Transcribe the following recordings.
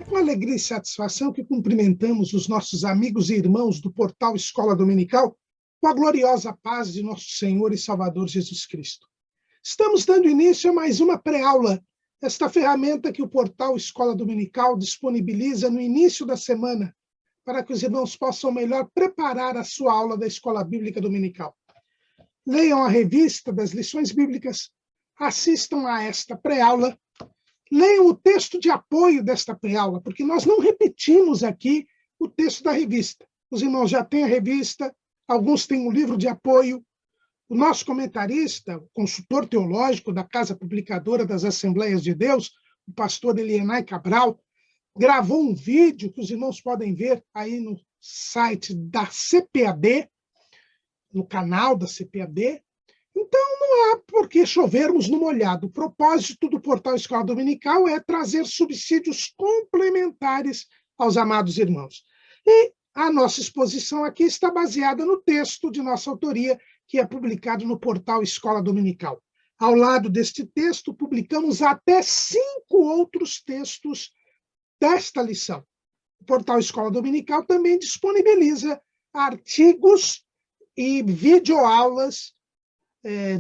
com alegria e satisfação que cumprimentamos os nossos amigos e irmãos do portal Escola Dominical com a gloriosa paz de nosso Senhor e Salvador Jesus Cristo. Estamos dando início a mais uma pré-aula, esta ferramenta que o portal Escola Dominical disponibiliza no início da semana, para que os irmãos possam melhor preparar a sua aula da Escola Bíblica Dominical. Leiam a revista das lições bíblicas, assistam a esta pré-aula, leiam o texto de apoio desta pré-aula, porque nós não repetimos aqui o texto da revista. Os irmãos já têm a revista, alguns têm um livro de apoio. O nosso comentarista, o consultor teológico da Casa Publicadora das Assembleias de Deus, o pastor Elienay Cabral, gravou um vídeo que os irmãos podem ver aí no site da CPAD, no canal da CPAD. Então, não há por que chovermos no molhado. O propósito do portal Escola Dominical é trazer subsídios complementares aos amados irmãos. E a nossa exposição aqui está baseada no texto de nossa autoria, que é publicado no portal Escola Dominical. Ao lado deste texto, publicamos até 5 outros textos desta lição. O portal Escola Dominical também disponibiliza artigos e videoaulas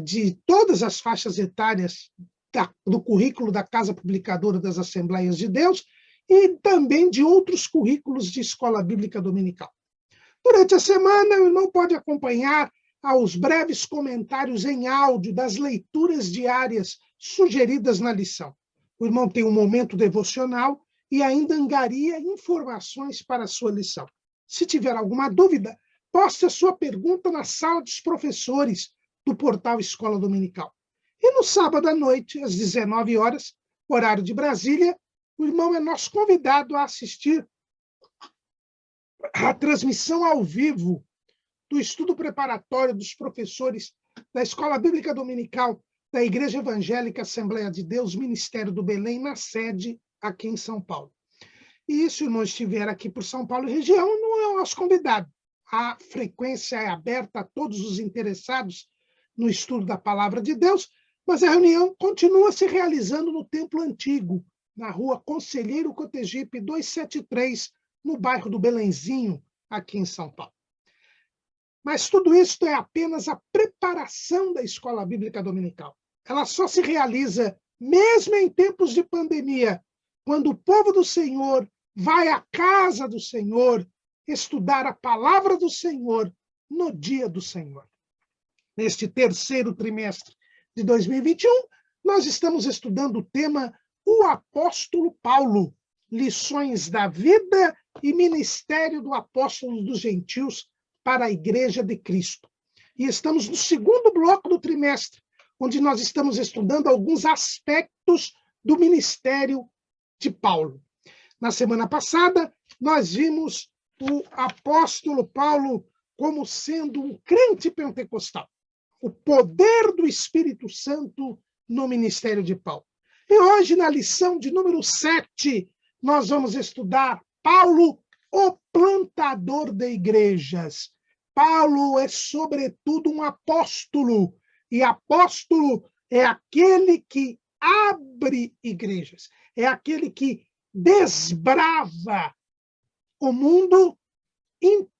de todas as faixas etárias do currículo da Casa Publicadora das Assembleias de Deus e também de outros currículos de Escola Bíblica Dominical. Durante a semana, o irmão pode acompanhar aos breves comentários em áudio das leituras diárias sugeridas na lição. O irmão tem um momento devocional e ainda angaria informações para a sua lição. Se tiver alguma dúvida, poste a sua pergunta na sala dos professores do portal Escola Dominical. E no sábado à noite, às 19 horas, horário de Brasília, o irmão é nosso convidado a assistir à transmissão ao vivo do estudo preparatório dos professores da Escola Bíblica Dominical da Igreja Evangélica Assembleia de Deus, Ministério do Belém, na sede aqui em São Paulo. E se o irmão estiver aqui por São Paulo e região, não é o nosso convidado. A frequência é aberta a todos os interessados no estudo da Palavra de Deus, mas a reunião continua se realizando no Templo Antigo, na rua Conselheiro Cotegipe 273, no bairro do Belenzinho, aqui em São Paulo. Mas tudo isso é apenas a preparação da Escola Bíblica Dominical. Ela só se realiza, mesmo em tempos de pandemia, quando o povo do Senhor vai à casa do Senhor estudar a palavra do Senhor no dia do Senhor. Neste terceiro trimestre de 2021, nós estamos estudando o tema O Apóstolo Paulo, lições da vida e ministério do apóstolo dos gentios para a Igreja de Cristo. E estamos no segundo bloco do trimestre, onde nós estamos estudando alguns aspectos do ministério de Paulo. Na semana passada, nós vimos o apóstolo Paulo como sendo um crente pentecostal, o poder do Espírito Santo no ministério de Paulo. E hoje, na lição de número 7, nós vamos estudar Paulo, o plantador de igrejas. Paulo é, sobretudo, um apóstolo, e apóstolo é aquele que abre igrejas, é aquele que desbrava o mundo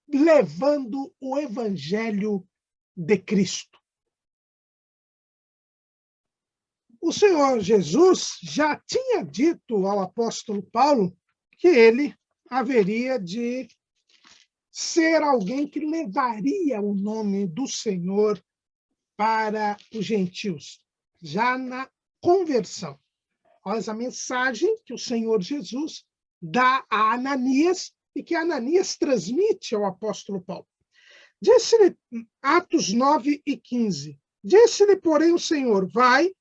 levando o evangelho de Cristo. O Senhor Jesus já tinha dito ao apóstolo Paulo que ele haveria de ser alguém que levaria o nome do Senhor para os gentios, já na conversão. Olha a mensagem que o Senhor Jesus dá a Ananias e que Ananias transmite ao apóstolo Paulo. Disse-lhe, Atos 9 e 15, disse-lhe, porém, o Senhor, vai,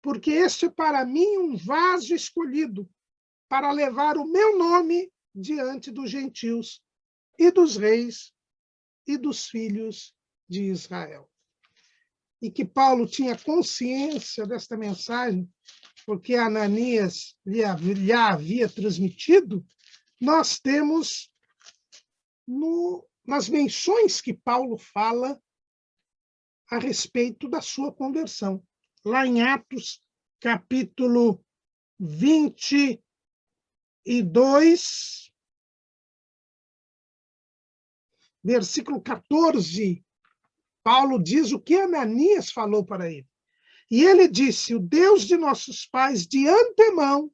porque este é para mim um vaso escolhido, para levar o meu nome diante dos gentios e dos reis e dos filhos de Israel. E que Paulo tinha consciência desta mensagem, porque Ananias lhe havia transmitido, nós temos nas menções que Paulo fala a respeito da sua conversão. Lá em Atos, capítulo 20, 2, versículo 14, Paulo diz o que Ananias falou para ele. E ele disse: o Deus de nossos pais, de antemão,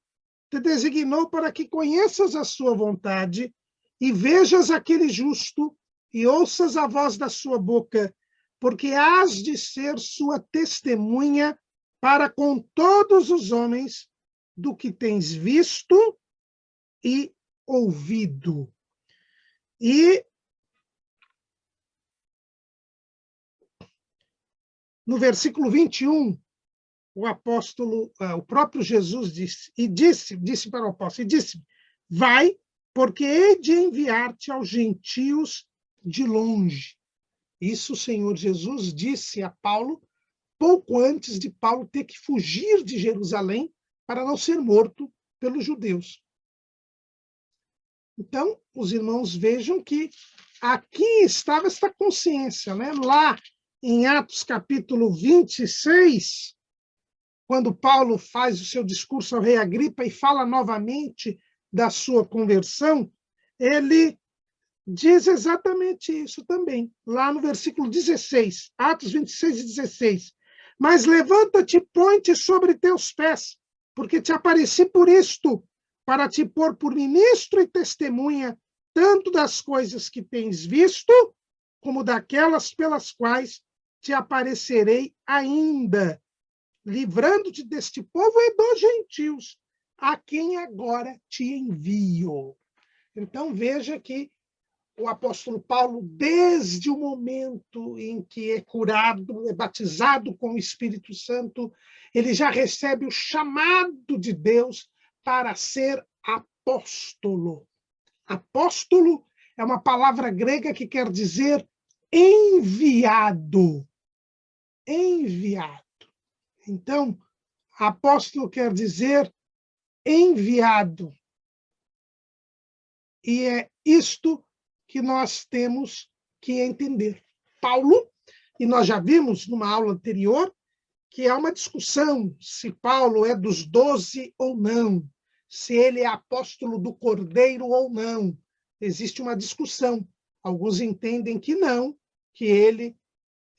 te designou para que conheças a sua vontade e vejas aquele justo e ouças a voz da sua boca, porque hás de ser sua testemunha para com todos os homens do que tens visto e ouvido. E no versículo 21, o apóstolo, o próprio Jesus disse para o apóstolo, vai, porque hei de enviar-te aos gentios de longe. Isso o Senhor Jesus disse a Paulo pouco antes de Paulo ter que fugir de Jerusalém para não ser morto pelos judeus. Então, os irmãos vejam que aqui estava esta consciência, né? Lá em Atos capítulo 26, quando Paulo faz o seu discurso ao rei Agripa e fala novamente da sua conversão, ele diz exatamente isso também, lá no versículo 16, Atos 26 e 16. Mas levanta-te e põe-te sobre teus pés, porque te apareci por isto, para te pôr por ministro e testemunha, tanto das coisas que tens visto, como daquelas pelas quais te aparecerei ainda, livrando-te deste povo e dos gentios, a quem agora te envio. Então, veja que o apóstolo Paulo, desde o momento em que é curado, é batizado com o Espírito Santo, ele já recebe o chamado de Deus para ser apóstolo. Apóstolo é uma palavra grega que quer dizer enviado. Enviado. Então, apóstolo quer dizer enviado. E é isto que nós temos que entender. Paulo, e nós já vimos numa aula anterior, que há uma discussão se Paulo é dos 12 ou não, se ele é apóstolo do Cordeiro ou não. Existe uma discussão. Alguns entendem que não, que ele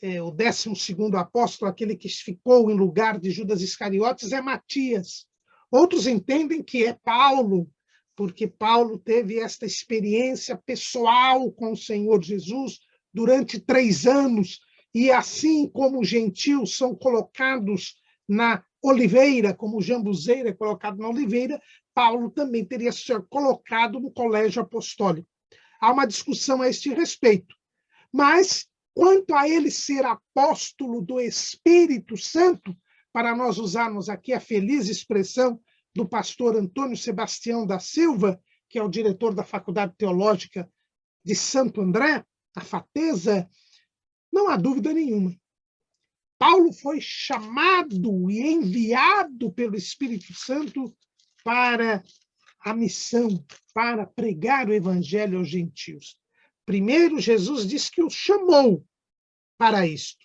o 12º apóstolo, aquele que ficou em lugar de Judas Iscariotes, é Matias. Outros entendem que é Paulo, porque Paulo teve esta experiência pessoal com o Senhor Jesus durante 3 anos, e assim como os gentios são colocados na oliveira, como o jambuzeiro é colocado na oliveira, Paulo também teria sido colocado no colégio apostólico. Há uma discussão a este respeito. Mas, quanto a ele ser apóstolo do Espírito Santo, para nós usarmos aqui a feliz expressão do pastor Antônio Sebastião da Silva, que é o diretor da Faculdade Teológica de Santo André, a FATESA, não há dúvida nenhuma. Paulo foi chamado e enviado pelo Espírito Santo para a missão, para pregar o evangelho aos gentios. Primeiro, Jesus diz que o chamou para isto.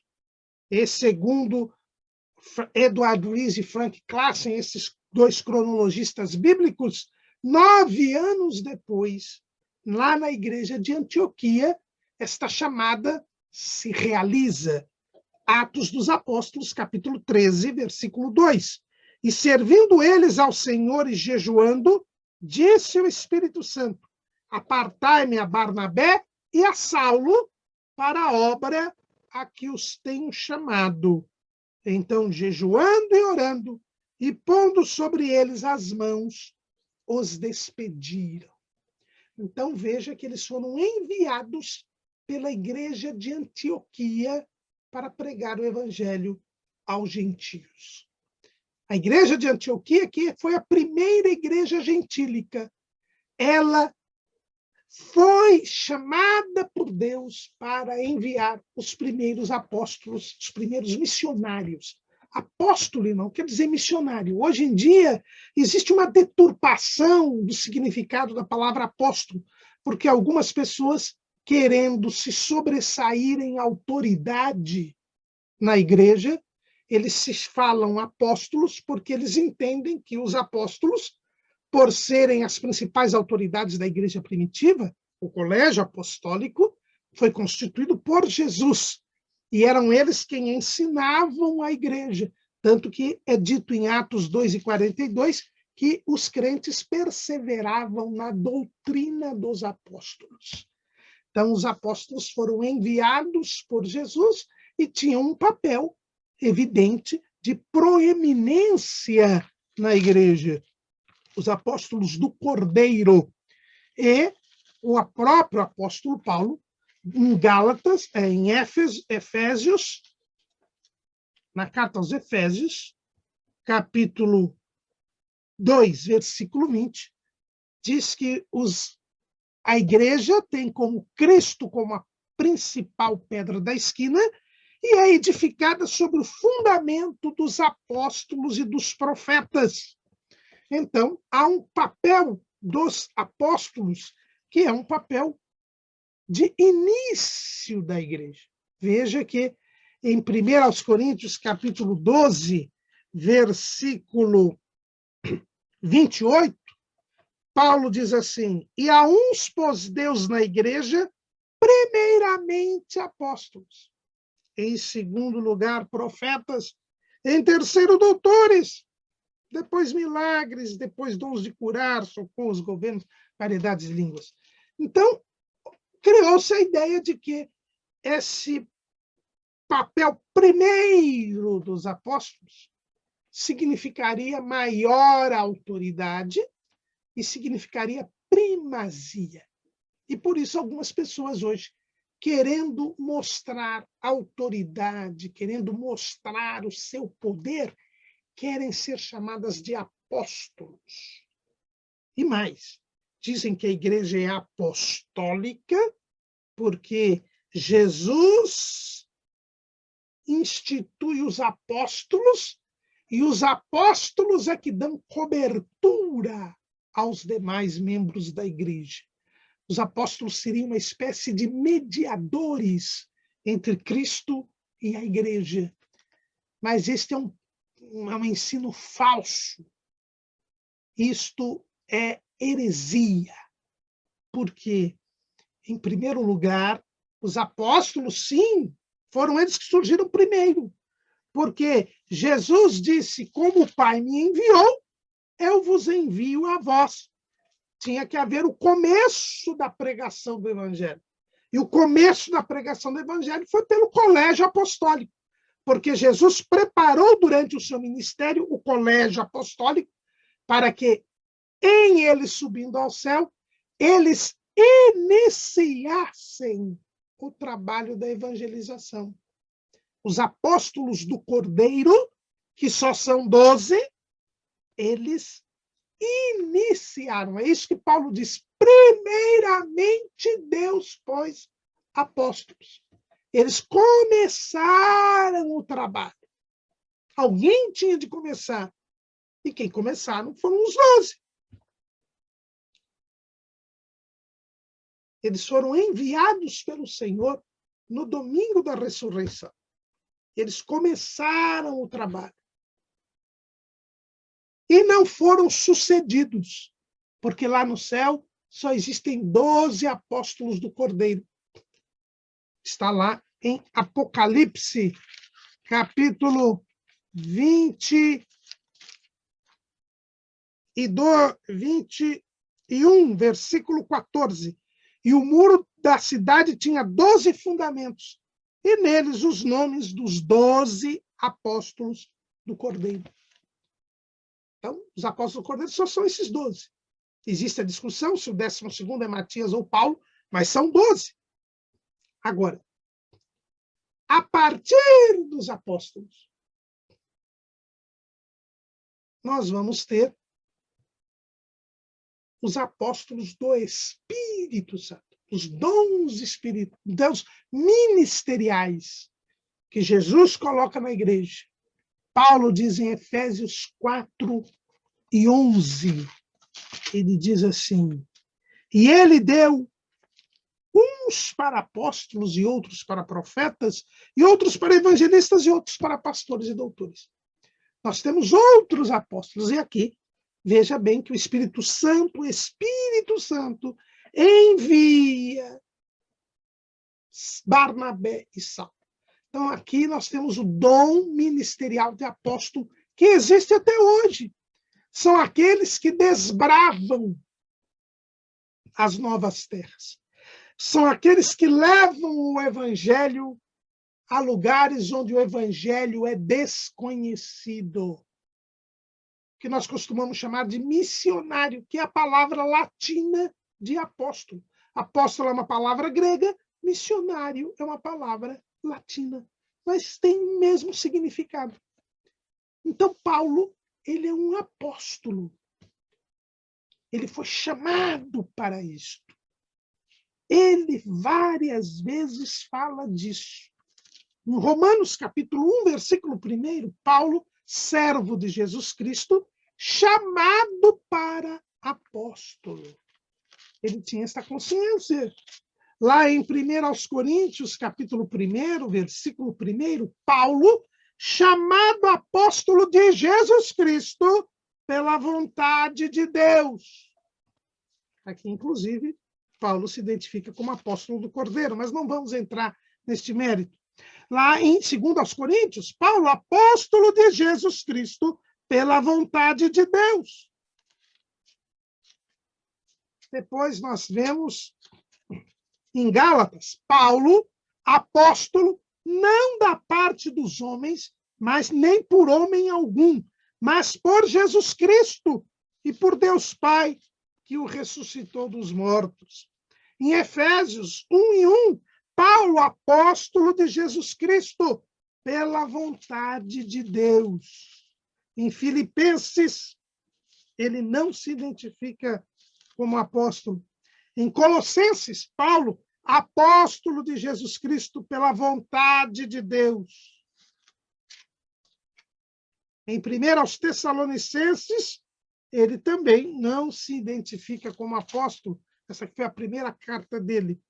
E segundo Edward Luiz e Frank Classen, esses 2 cronologistas bíblicos, 9 anos depois, lá na igreja de Antioquia, esta chamada se realiza. Atos dos Apóstolos, capítulo 13, versículo 2. E servindo eles ao Senhor e jejuando, disse o Espírito Santo: apartai-me a Barnabé e a Saulo para a obra a que os tenho chamado. Então, jejuando e orando, e pondo sobre eles as mãos, os despediram. Então, veja que eles foram enviados pela igreja de Antioquia para pregar o evangelho aos gentios. A igreja de Antioquia, que foi a primeira igreja gentílica, ela foi chamada por Deus para enviar os primeiros apóstolos, os primeiros missionários. Apóstolo não quer dizer missionário. Hoje em dia, existe uma deturpação do significado da palavra apóstolo, porque algumas pessoas, querendo se sobressair em autoridade na igreja, eles se falam apóstolos porque eles entendem que os apóstolos por serem as principais autoridades da igreja primitiva, o colégio apostólico foi constituído por Jesus, e eram eles quem ensinavam a igreja, tanto que é dito em Atos 2:42 que os crentes perseveravam na doutrina dos apóstolos. Então, os apóstolos foram enviados por Jesus e tinham um papel evidente de proeminência na igreja. Os apóstolos do Cordeiro. E o próprio apóstolo Paulo, em Gálatas, em Efésios, na carta aos Efésios, capítulo 2, versículo 20, diz que a igreja tem como Cristo como a principal pedra da esquina e é edificada sobre o fundamento dos apóstolos e dos profetas. Então, há um papel dos apóstolos que é um papel de início da igreja. Veja que em 1 Coríntios, capítulo 12, versículo 28, Paulo diz assim: e a uns pôs Deus na igreja, primeiramente apóstolos, em segundo lugar profetas, em terceiro doutores, depois milagres, depois dons de curar, socorros, governos, variedades de línguas. Então, criou-se a ideia de que esse papel primeiro dos apóstolos significaria maior autoridade e significaria primazia. E por isso algumas pessoas hoje, querendo mostrar autoridade, querendo mostrar o seu poder, querem ser chamadas de apóstolos. E mais, dizem que a igreja é apostólica porque Jesus institui os apóstolos e os apóstolos é que dão cobertura aos demais membros da igreja. Os apóstolos seriam uma espécie de mediadores entre Cristo e a igreja. Mas este é um ensino falso. Isto é heresia. Porque, em primeiro lugar, os apóstolos, sim, foram eles que surgiram primeiro. Porque Jesus disse, como o Pai me enviou, eu vos envio a vós. Tinha que haver o começo da pregação do evangelho. E o começo da pregação do evangelho foi pelo colégio apostólico. Porque Jesus preparou durante o seu ministério o colégio apostólico para que, em ele subindo ao céu, eles iniciassem o trabalho da evangelização. Os apóstolos do Cordeiro, que só são 12, eles iniciaram. É isso que Paulo diz. Primeiramente, Deus pôs apóstolos. Eles começaram o trabalho. Alguém tinha de começar. E quem começaram foram os 12. Eles foram enviados pelo Senhor no domingo da ressurreição. Eles começaram o trabalho. E não foram sucedidos, porque lá no céu só existem 12 apóstolos do Cordeiro. Está lá em Apocalipse, capítulo 21, versículo 14. E o muro da cidade tinha 12 fundamentos, e neles os nomes dos 12 apóstolos do Cordeiro. Então, os apóstolos do Cordeiro só são esses 12. Existe a discussão se o 12º é Matias ou Paulo, mas são 12. Agora, a partir dos apóstolos, nós vamos ter os apóstolos do Espírito Santo, os dons espirituais, dons ministeriais que Jesus coloca na igreja. Paulo diz em Efésios 4:11, ele diz assim: e ele deu uns para apóstolos e outros para profetas, e outros para evangelistas e outros para pastores e doutores. Nós temos outros apóstolos, e aqui Veja bem que o Espírito Santo envia Barnabé e Saulo. Então, aqui nós temos o dom ministerial de apóstolo que existe até hoje. São aqueles que desbravam as novas terras. São aqueles que levam o evangelho a lugares onde o evangelho é desconhecido, que nós costumamos chamar de missionário, que é a palavra latina de apóstolo. Apóstolo é uma palavra grega, missionário é uma palavra latina, mas tem o mesmo significado. Então, Paulo, ele é um apóstolo. Ele foi chamado para isto. Ele várias vezes fala disso. Em Romanos, capítulo 1, versículo 1, Paulo, servo de Jesus Cristo, chamado para apóstolo. Ele tinha essa consciência. Lá em 1 Coríntios, capítulo 1, versículo 1, Paulo, chamado apóstolo de Jesus Cristo pela vontade de Deus. Aqui, inclusive, Paulo se identifica como apóstolo do Cordeiro, mas não vamos entrar neste mérito. Lá em 2 Coríntios, Paulo, apóstolo de Jesus Cristo pela vontade de Deus. Depois nós vemos em Gálatas, Paulo, apóstolo, não da parte dos homens, mas nem por homem algum, mas por Jesus Cristo e por Deus Pai, que o ressuscitou dos mortos. Em Efésios 1:1, Paulo, apóstolo de Jesus Cristo, pela vontade de Deus. Em Filipenses, ele não se identifica como apóstolo. Em Colossenses, Paulo, apóstolo de Jesus Cristo pela vontade de Deus. Em 1 Tessalonicenses, ele também não se identifica como apóstolo. Essa foi a primeira carta dele.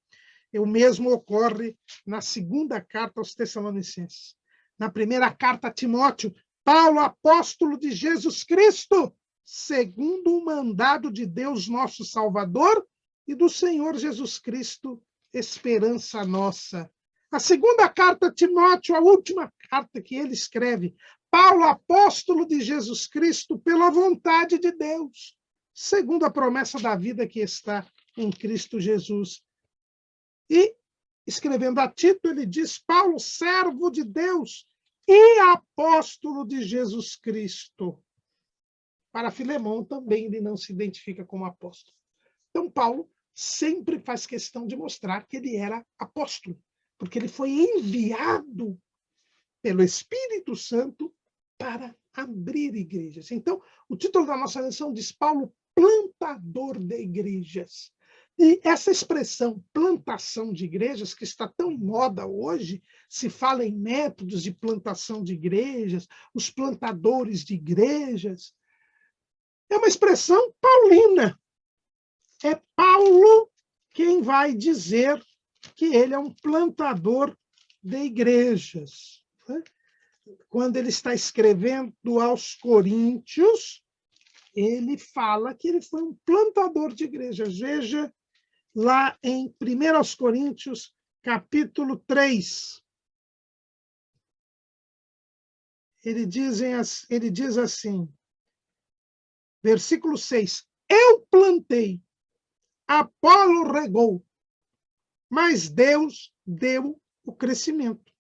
O mesmo ocorre na segunda carta aos Tessalonicenses. Na primeira carta a Timóteo, Paulo, apóstolo de Jesus Cristo, segundo o mandado de Deus, nosso Salvador, e do Senhor Jesus Cristo, esperança nossa. A segunda carta a Timóteo, a última carta que ele escreve, Paulo, apóstolo de Jesus Cristo, pela vontade de Deus, segundo a promessa da vida que está em Cristo Jesus. E, escrevendo a Tito, ele diz, Paulo, servo de Deus e apóstolo de Jesus Cristo. Para Filemão também ele não se identifica como apóstolo. Então, Paulo sempre faz questão de mostrar que ele era apóstolo, porque ele foi enviado pelo Espírito Santo para abrir igrejas. Então, o título da nossa lição diz Paulo, plantador de igrejas. E essa expressão, plantação de igrejas, que está tão em moda hoje, se fala em métodos de plantação de igrejas, os plantadores de igrejas, é uma expressão paulina. É Paulo quem vai dizer que ele é um plantador de igrejas. Quando ele está escrevendo aos Coríntios, ele fala que ele foi um plantador de igrejas. Veja lá em 1 Coríntios, capítulo 3. Ele diz assim, versículo 6, eu plantei, Apolo regou, mas Deus deu o crescimento.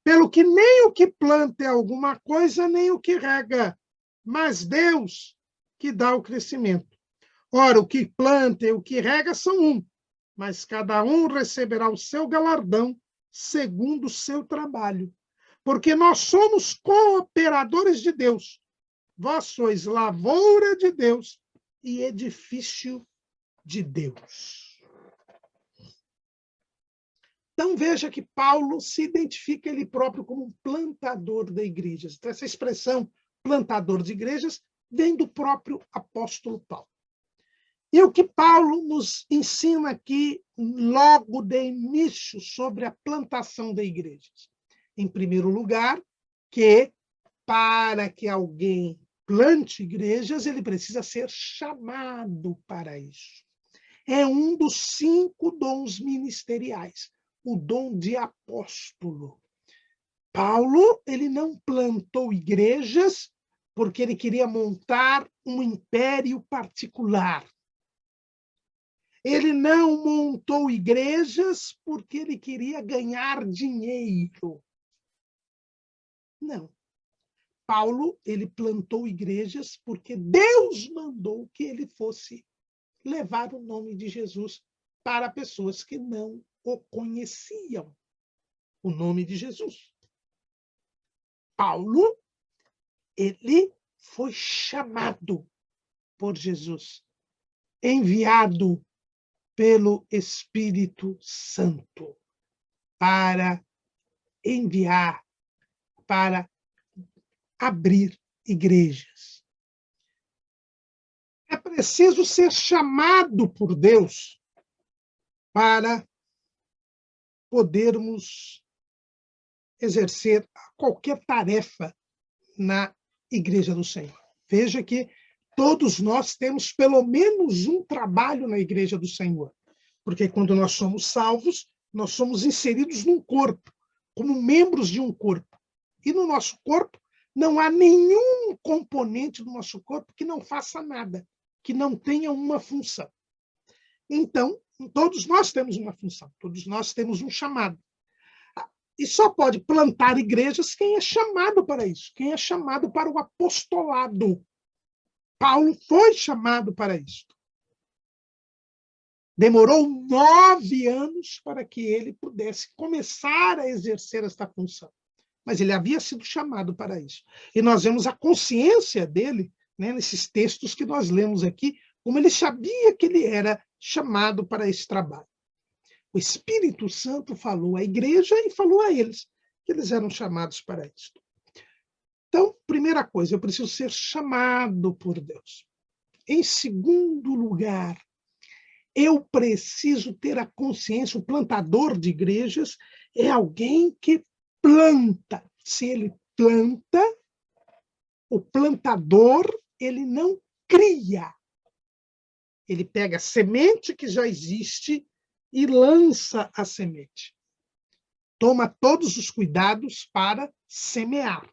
Pelo que nem o que planta é alguma coisa, nem o que rega, mas Deus que dá o crescimento. Ora, o que planta e o que rega são um, mas cada um receberá o seu galardão segundo o seu trabalho. Porque nós somos cooperadores de Deus. Vós sois lavoura de Deus e edifício de Deus. Então, veja que Paulo se identifica ele próprio como um plantador de igrejas. Então, essa expressão plantador de igrejas vem do próprio apóstolo Paulo. E o que Paulo nos ensina aqui, logo de início, sobre a plantação de igrejas? Em primeiro lugar, que para que alguém plante igrejas, ele precisa ser chamado para isso. É um dos 5 dons ministeriais, o dom de apóstolo. Paulo, ele não plantou igrejas porque ele queria montar um império particular. Ele não montou igrejas porque ele queria ganhar dinheiro. Não. Paulo, ele plantou igrejas porque Deus mandou que ele fosse levar o nome de Jesus para pessoas que não o conheciam, o nome de Jesus. Paulo, ele foi chamado por Jesus, enviado pelo Espírito Santo para enviar, para abrir igrejas. É preciso ser chamado por Deus para podermos exercer qualquer tarefa na Igreja do Senhor. Veja que todos nós temos pelo menos um trabalho na Igreja do Senhor, porque quando nós somos salvos, nós somos inseridos num corpo, como membros de um corpo. E no nosso corpo não há nenhum componente do nosso corpo que não faça nada, que não tenha uma função. Então, todos nós temos uma função, todos nós temos um chamado. E só pode plantar igrejas quem é chamado para isso, quem é chamado para o apostolado. Paulo foi chamado para isso. Demorou 9 anos para que ele pudesse começar a exercer esta função. Mas ele havia sido chamado para isso. E nós vemos a consciência dele, né, nesses textos que nós lemos aqui, como ele sabia que ele era chamado para esse trabalho. O Espírito Santo falou à igreja e falou a eles que eles eram chamados para isso. Então, primeira coisa, eu preciso ser chamado por Deus. Em segundo lugar, eu preciso ter a consciência, o plantador de igrejas é alguém que planta. Se ele planta, o plantador, ele não cria. Ele pega a semente que já existe e lança a semente. Toma todos os cuidados para semear.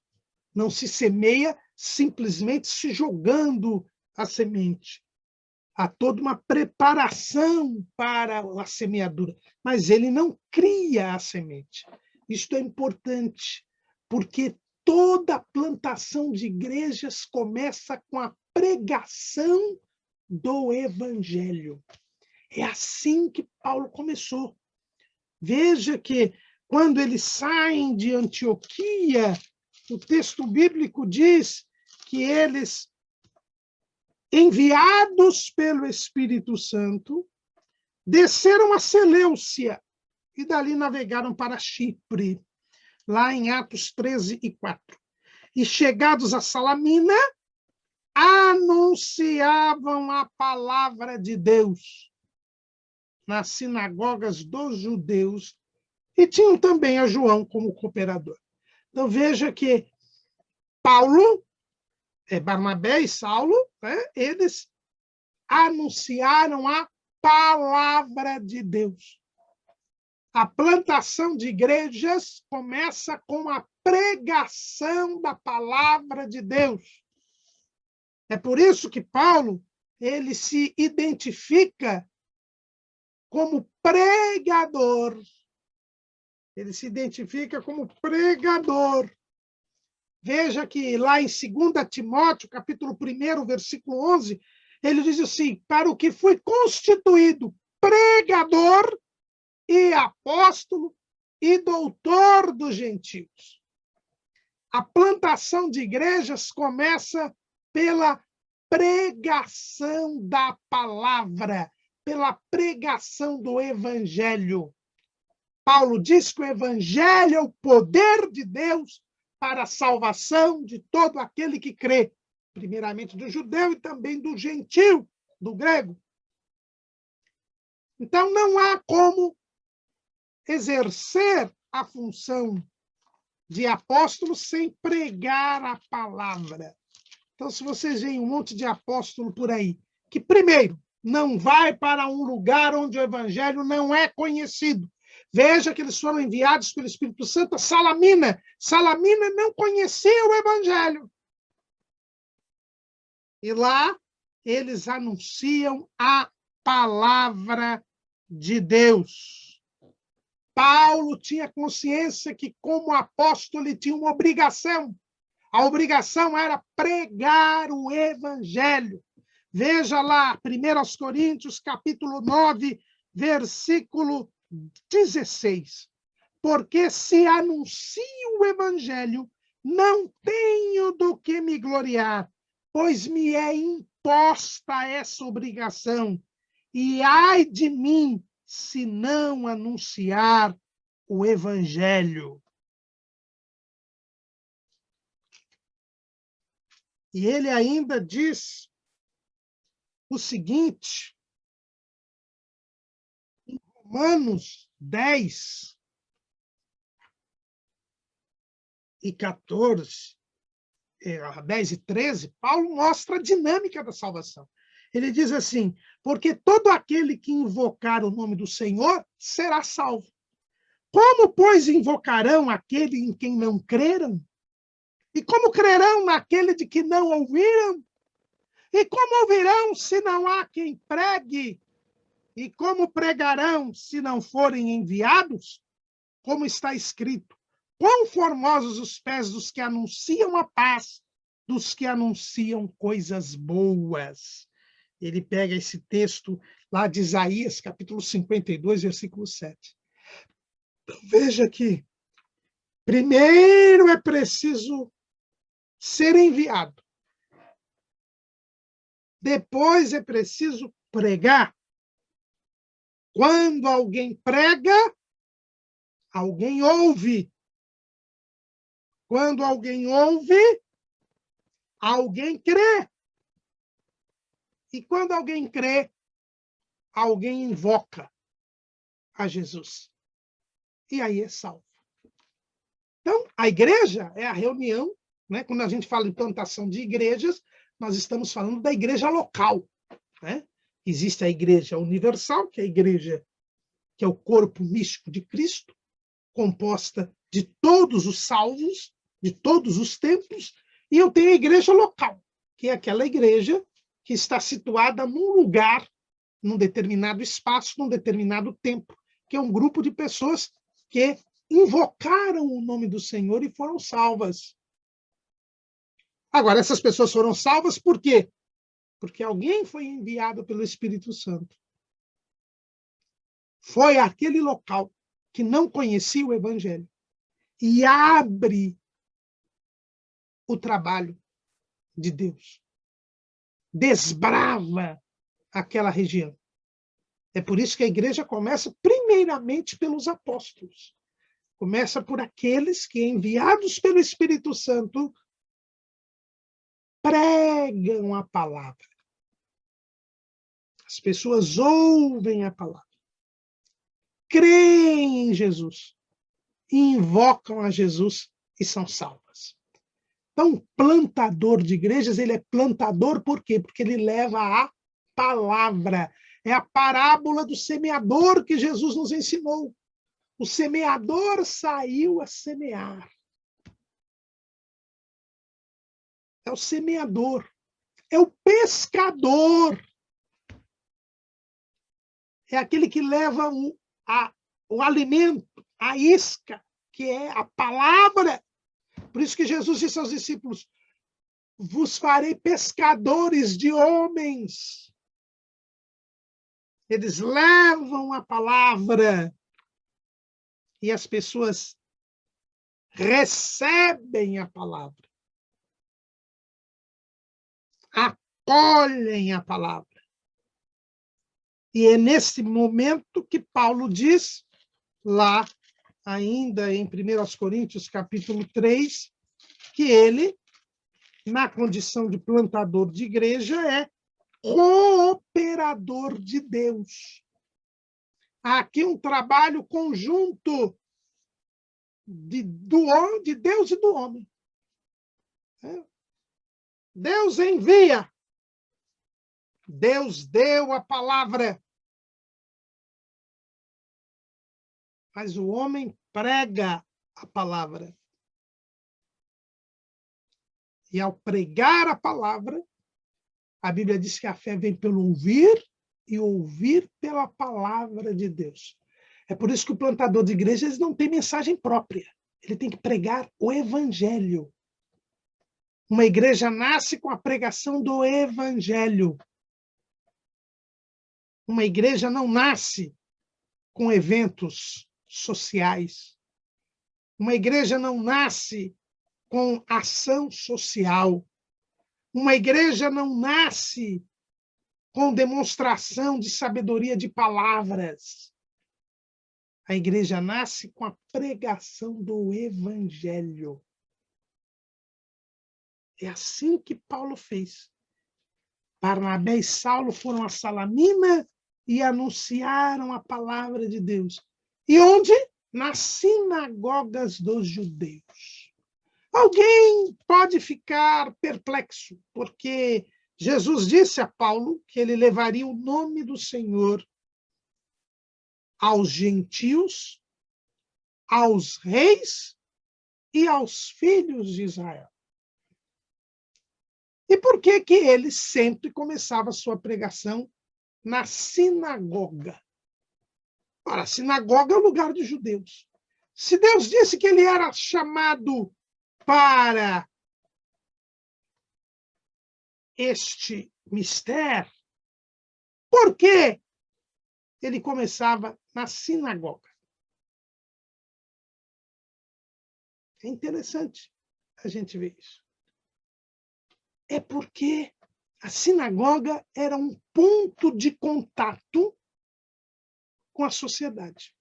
Não se semeia simplesmente se jogando a semente. Há toda uma preparação para a semeadura, mas ele não cria a semente. Isto é importante, porque toda plantação de igrejas começa com a pregação do Evangelho. É assim que Paulo começou. Veja que, quando eles saem de Antioquia, o texto bíblico diz que eles, enviados pelo Espírito Santo, desceram a Seleucia e dali navegaram para Chipre, lá em Atos 13:4. E chegados a Salamina, anunciavam a palavra de Deus nas sinagogas dos judeus e tinham também a João como cooperador. Então veja que Paulo, Barnabé e Saulo, né, eles anunciaram a palavra de Deus. A plantação de igrejas começa com a pregação da palavra de Deus. É por isso que Paulo, ele se identifica como pregador. Ele se identifica como pregador. Veja que lá em 2 Timóteo, capítulo 1, versículo 11, ele diz assim: para o que foi constituído pregador e apóstolo e doutor dos gentios. A plantação de igrejas começa pela pregação da palavra, pela pregação do evangelho. Paulo diz que o evangelho é o poder de Deus para a salvação de todo aquele que crê, primeiramente do judeu e também do gentil, do grego. Então, não há como exercer a função de apóstolo sem pregar a palavra. Então, se vocês veem um monte de apóstolo por aí, que primeiro não vai para um lugar onde o evangelho não é conhecido. Veja que eles foram enviados pelo Espírito Santo a Salamina. Salamina não conhecia o evangelho. E lá eles anunciam a palavra de Deus. Paulo tinha consciência que, como apóstolo, ele tinha uma obrigação. A obrigação era pregar o evangelho. Veja lá, 1 Coríntios, capítulo 9, versículo 16. Porque se anuncio o evangelho, não tenho do que me gloriar, pois me é imposta essa obrigação. E ai de mim, se não anunciar o evangelho. E ele ainda diz o seguinte, em Romanos 10 e 14, 10 e 13, Paulo mostra a dinâmica da salvação. Ele diz assim, porque todo aquele que invocar o nome do Senhor será salvo. Como, pois, invocarão aquele em quem não creram? E como crerão naquele de que não ouviram? E como ouvirão se não há quem pregue? E como pregarão se não forem enviados? Como está escrito, quão formosos os pés dos que anunciam a paz, dos que anunciam coisas boas. Ele pega esse texto lá de Isaías, capítulo 52, versículo 7. Então, veja que primeiro é preciso ser enviado. Depois é preciso pregar. Quando alguém prega, alguém ouve. Quando alguém ouve, alguém crê. E quando alguém crê, alguém invoca a Jesus. E aí é salvo. Então, a igreja é a reunião, né? Quando a gente fala em plantação de igrejas, nós estamos falando da igreja local, né? Existe a igreja universal, que é a igreja que é o corpo místico de Cristo, composta de todos os salvos, de todos os tempos, e eu tenho a igreja local, que é aquela igreja que está situada num lugar, num determinado espaço, num determinado tempo, que é um grupo de pessoas que invocaram o nome do Senhor e foram salvas. Agora, essas pessoas foram salvas por quê? Porque alguém foi enviado pelo Espírito Santo. Foi aquele local que não conhecia o Evangelho e abre o trabalho de Deus. Desbrava aquela região. É por isso que a igreja começa primeiramente pelos apóstolos. Começa por aqueles que, enviados pelo Espírito Santo, pregam a palavra. As pessoas ouvem a palavra, creem em Jesus, invocam a Jesus e são salvas. Então, plantador de igrejas, ele é plantador por quê? Porque ele leva a palavra. É a parábola do semeador que Jesus nos ensinou. O semeador saiu a semear. É o semeador. É o pescador. É aquele que leva o alimento, a isca, que é a palavra. Por isso que Jesus disse aos discípulos, vos farei pescadores de homens. Eles levam a palavra e as pessoas recebem a palavra, acolhem a palavra. E é nesse momento que Paulo diz, lá ainda em 1 Coríntios, capítulo 3, que ele, na condição de plantador de igreja, é cooperador de Deus. Há aqui um trabalho conjunto de Deus e do homem. Deus envia. Deus deu a palavra. Mas o homem prega a palavra. E ao pregar a palavra, a Bíblia diz que a fé vem pelo ouvir e ouvir pela palavra de Deus. É por isso que o plantador de igreja eles não tem mensagem própria. Ele tem que pregar o evangelho. Uma igreja nasce com a pregação do evangelho. Uma igreja não nasce com eventos sociais. Uma igreja não nasce com ação social. Uma igreja não nasce com demonstração de sabedoria de palavras. A igreja nasce com a pregação do evangelho. É assim que Paulo fez. Barnabé e Saulo foram a Salamina e anunciaram a palavra de Deus. E onde? Nas sinagogas dos judeus. Alguém pode ficar perplexo, porque Jesus disse a Paulo que ele levaria o nome do Senhor aos gentios, aos reis e aos filhos de Israel. E por que que ele sempre começava a sua pregação na sinagoga? Ora, a sinagoga é o lugar dos judeus. Se Deus disse que ele era chamado para este mistério, por que ele começava na sinagoga? É interessante a gente ver isso. É porque a sinagoga era um ponto de contato com a sociedade.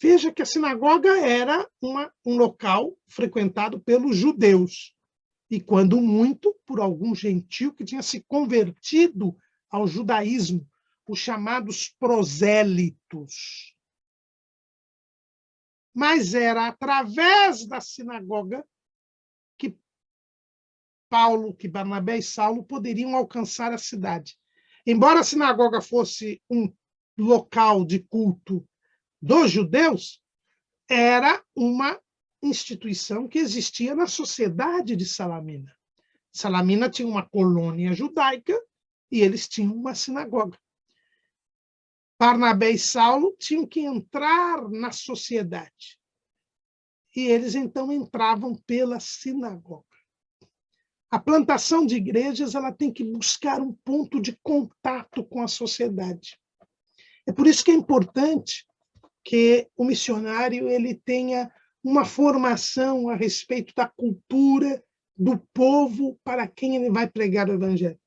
Veja que a sinagoga era um local frequentado pelos judeus, e quando muito, por algum gentio que tinha se convertido ao judaísmo, os chamados prosélitos. Mas era através da sinagoga que Paulo, que Barnabé e Saulo poderiam alcançar a cidade. Embora a sinagoga fosse um local de culto dos judeus, era uma instituição que existia na sociedade de Salamina. Salamina tinha uma colônia judaica e eles tinham uma sinagoga. Barnabé e Saulo tinham que entrar na sociedade. E eles, então, entravam pela sinagoga. A plantação de igrejas ela tem que buscar um ponto de contato com a sociedade. É por isso que é importante que o missionário ele tenha uma formação a respeito da cultura do povo para quem ele vai pregar o evangelho.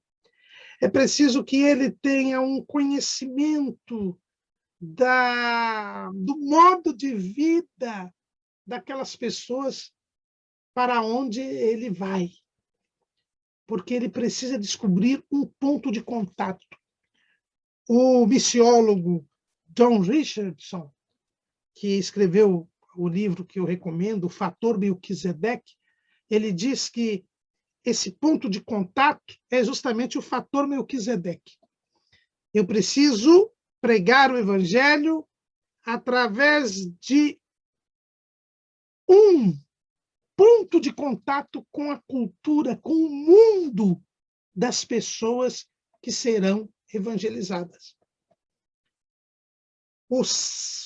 É preciso que ele tenha um conhecimento do modo de vida daquelas pessoas para onde ele vai. Porque ele precisa descobrir um ponto de contato. O missiólogo John Richardson, que escreveu o livro que eu recomendo, O Fator Melquisedeque, ele diz que esse ponto de contato é justamente o fator Melquisedeque. Eu preciso pregar o evangelho através de um ponto de contato com a cultura, com o mundo das pessoas que serão evangelizadas. O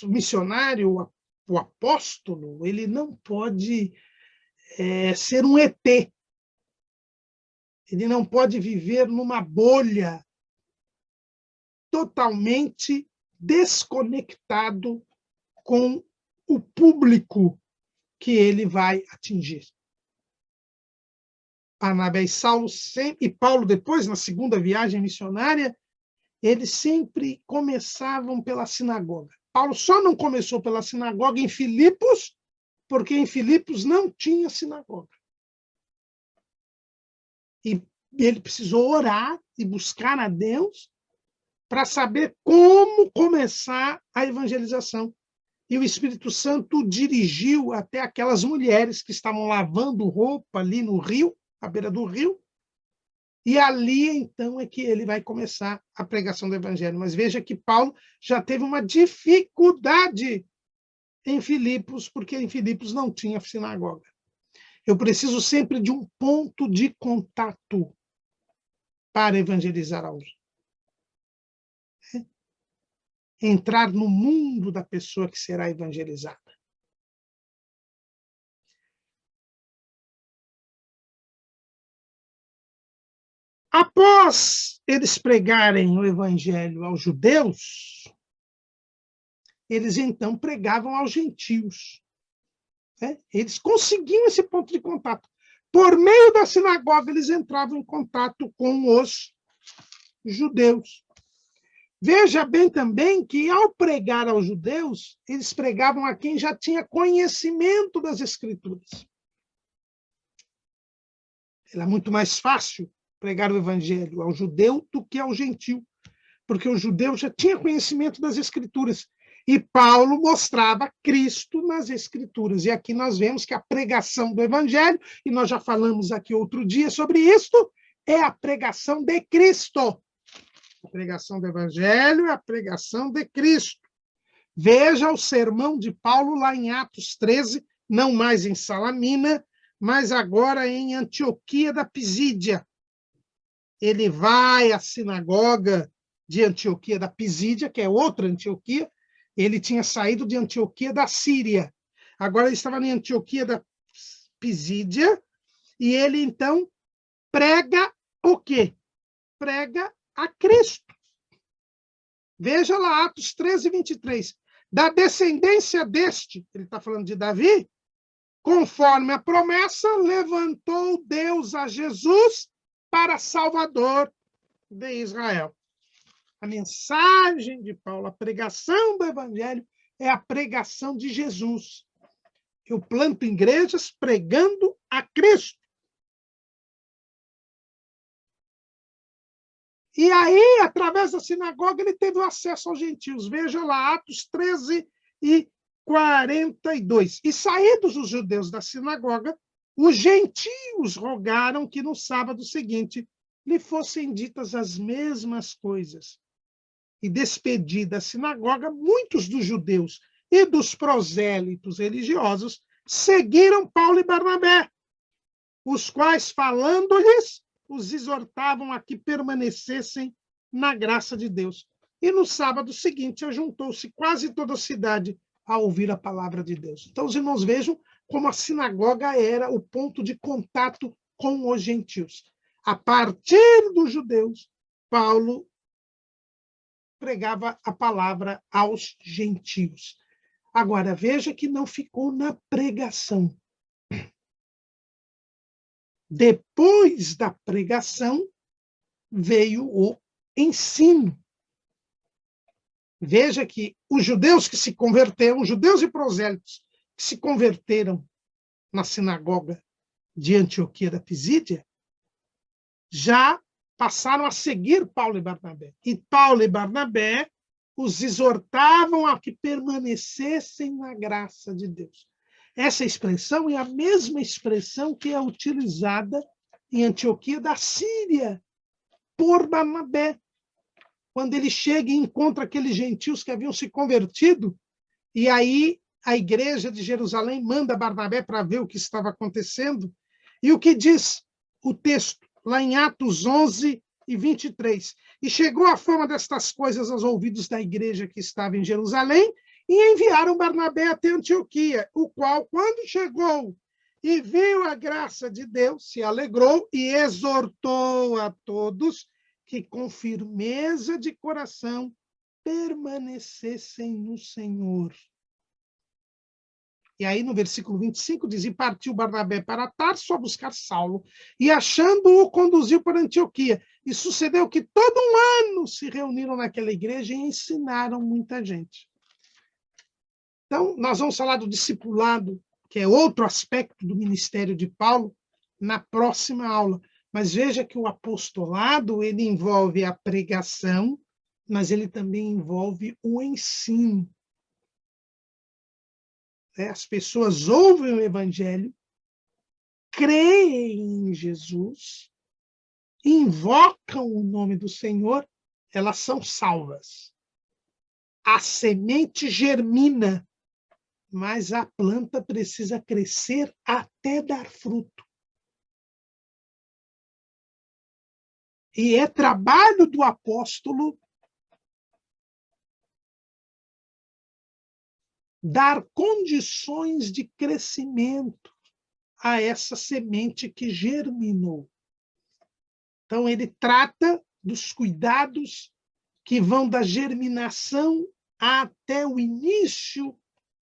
missionário, o apóstolo, ele não pode ser um ET. Ele não pode viver numa bolha totalmente desconectado com o público que ele vai atingir. Barnabé e Saulo sempre, e Paulo depois, na segunda viagem missionária, eles sempre começavam pela sinagoga. Paulo só não começou pela sinagoga em Filipos, porque em Filipos não tinha sinagoga. E ele precisou orar e buscar a Deus para saber como começar a evangelização. E o Espírito Santo o dirigiu até aquelas mulheres que estavam lavando roupa ali no rio, à beira do rio, E ali, então, é que ele vai começar a pregação do evangelho. Mas veja que Paulo já teve uma dificuldade em Filipos, porque em Filipos não tinha sinagoga. Eu preciso sempre de um ponto de contato para evangelizar alguém. Entrar no mundo da pessoa que será evangelizada. Após eles pregarem o evangelho aos judeus, eles então pregavam aos gentios. Eles conseguiam esse ponto de contato. Por meio da sinagoga, eles entravam em contato com os judeus. Veja bem também que, ao pregar aos judeus, eles pregavam a quem já tinha conhecimento das Escrituras. Era muito mais fácil pregar o evangelho ao judeu do que ao gentio, porque o judeu já tinha conhecimento das Escrituras. E Paulo mostrava Cristo nas Escrituras. E aqui nós vemos que a pregação do evangelho, e nós já falamos aqui outro dia sobre isto, é a pregação de Cristo. A pregação do evangelho é a pregação de Cristo. Veja o sermão de Paulo lá em Atos 13, não mais em Salamina, mas agora em Antioquia da Pisídia. Ele vai à sinagoga de Antioquia da Pisídia, que é outra Antioquia. Ele tinha saído de Antioquia da Síria. Agora ele estava em Antioquia da Pisídia, e ele então prega o quê? Prega a Cristo. Veja lá, Atos 13, 23. Da descendência deste, ele está falando de Davi, conforme a promessa, levantou Deus a Jesus para Salvador de Israel. A mensagem de Paulo, a pregação do evangelho, é a pregação de Jesus. Eu planto igrejas pregando a Cristo. E aí, através da sinagoga, ele teve acesso aos gentios. Veja lá, Atos 13 e 42. E saídos os judeus da sinagoga, os gentios rogaram que no sábado seguinte lhe fossem ditas as mesmas coisas. E despedida a sinagoga, muitos dos judeus e dos prosélitos religiosos seguiram Paulo e Barnabé, os quais, falando-lhes, os exortavam a que permanecessem na graça de Deus. E no sábado seguinte, ajuntou-se quase toda a cidade a ouvir a palavra de Deus. Então, os irmãos vejam como a sinagoga era o ponto de contato com os gentios. A partir dos judeus, Paulo pregava a palavra aos gentios. Agora, veja que não ficou na pregação. Depois da pregação, veio o ensino. Veja que os judeus que se converteram, judeus e prosélitos que se converteram na sinagoga de Antioquia da Pisídia, já passaram a seguir Paulo e Barnabé. E Paulo e Barnabé os exortavam a que permanecessem na graça de Deus. Essa expressão é a mesma expressão que é utilizada em Antioquia da Síria por Barnabé. Quando ele chega e encontra aqueles gentios que haviam se convertido, e aí a igreja de Jerusalém manda Barnabé para ver o que estava acontecendo. E o que diz o texto, lá em Atos 11 e 23? E chegou a fama destas coisas aos ouvidos da igreja que estava em Jerusalém, e enviaram Barnabé até Antioquia, o qual, quando chegou e viu a graça de Deus, se alegrou e exortou a todos que, com firmeza de coração, permanecessem no Senhor. E aí, no versículo 25, diz: E partiu Barnabé para Tarso a buscar Saulo, e achando-o, conduziu para Antioquia. E sucedeu que todo um ano se reuniram naquela igreja e ensinaram muita gente. Então, nós vamos falar do discipulado, que é outro aspecto do ministério de Paulo, na próxima aula. Mas veja que o apostolado, ele envolve a pregação, mas ele também envolve o ensino. As pessoas ouvem o evangelho, creem em Jesus, invocam o nome do Senhor, elas são salvas. A semente germina, mas a planta precisa crescer até dar fruto. E é trabalho do apóstolo dar condições de crescimento a essa semente que germinou. Então, ele trata dos cuidados que vão da germinação até o início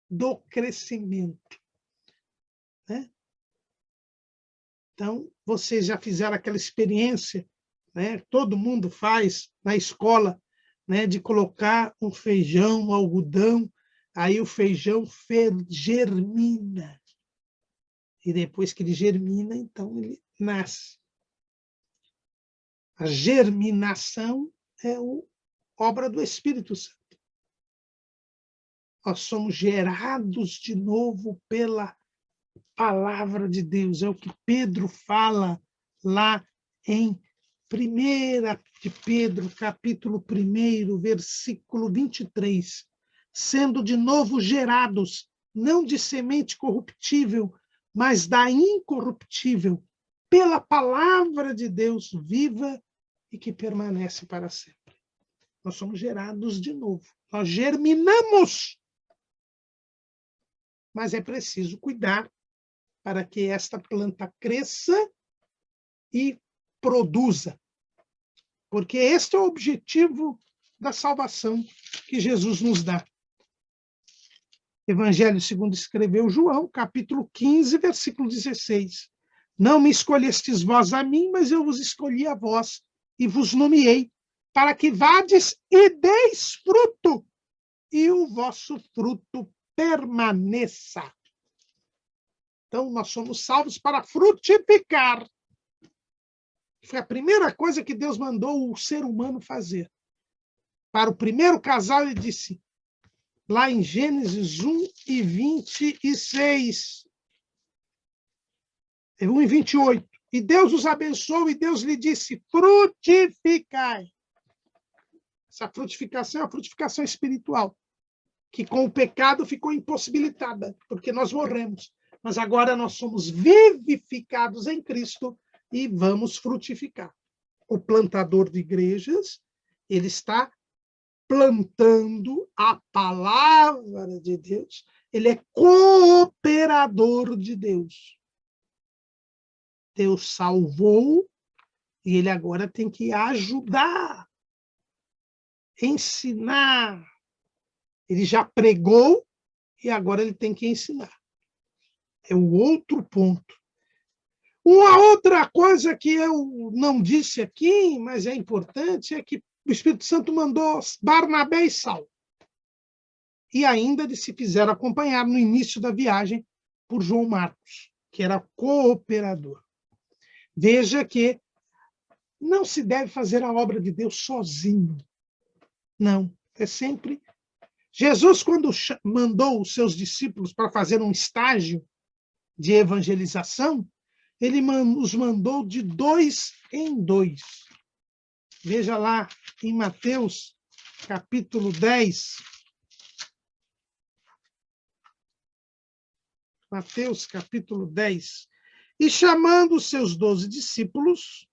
do crescimento. Né? Então, vocês já fizeram aquela experiência, né? Todo mundo faz na escola, né? De colocar um feijão, um algodão, aí o feijão germina. E depois que ele germina, então ele nasce. A germinação é obra do Espírito Santo. Nós somos gerados de novo pela palavra de Deus. É o que Pedro fala lá em 1 de Pedro, capítulo 1, versículo 23. Sendo de novo gerados, não de semente corruptível, mas da incorruptível, pela palavra de Deus viva e que permanece para sempre. Nós somos gerados de novo. Nós germinamos. Mas é preciso cuidar para que esta planta cresça e produza. Porque este é o objetivo da salvação que Jesus nos dá. Evangelho segundo escreveu João, capítulo 15, versículo 16. Não me escolhestes vós a mim, mas eu vos escolhi a vós e vos nomeei, para que vades e deis fruto, e o vosso fruto permaneça. Então, nós somos salvos para frutificar. Foi a primeira coisa que Deus mandou o ser humano fazer. Para o primeiro casal, ele disse, lá em Gênesis 1:26, 1:28, e Deus os abençoou, e Deus lhe disse, frutificai. Essa frutificação é a frutificação espiritual, que com o pecado ficou impossibilitada, porque nós morremos. Mas agora nós somos vivificados em Cristo e vamos frutificar. O plantador de igrejas, ele está plantando a palavra de Deus. Ele é cooperador de Deus. Deus salvou e ele agora tem que ajudar, ensinar. Ele já pregou e agora ele tem que ensinar. É o outro ponto. Uma outra coisa que eu não disse aqui, mas é importante, é que o Espírito Santo mandou Barnabé e Saulo. E ainda eles se fizeram acompanhar no início da viagem por João Marcos, que era cooperador. Veja que não se deve fazer a obra de Deus sozinho. Não, é sempre... Jesus, quando mandou os seus discípulos para fazer um estágio de evangelização, ele os mandou de 2 em 2. Veja lá em Mateus, capítulo 10. Mateus, capítulo 10. E chamando os seus 12 discípulos,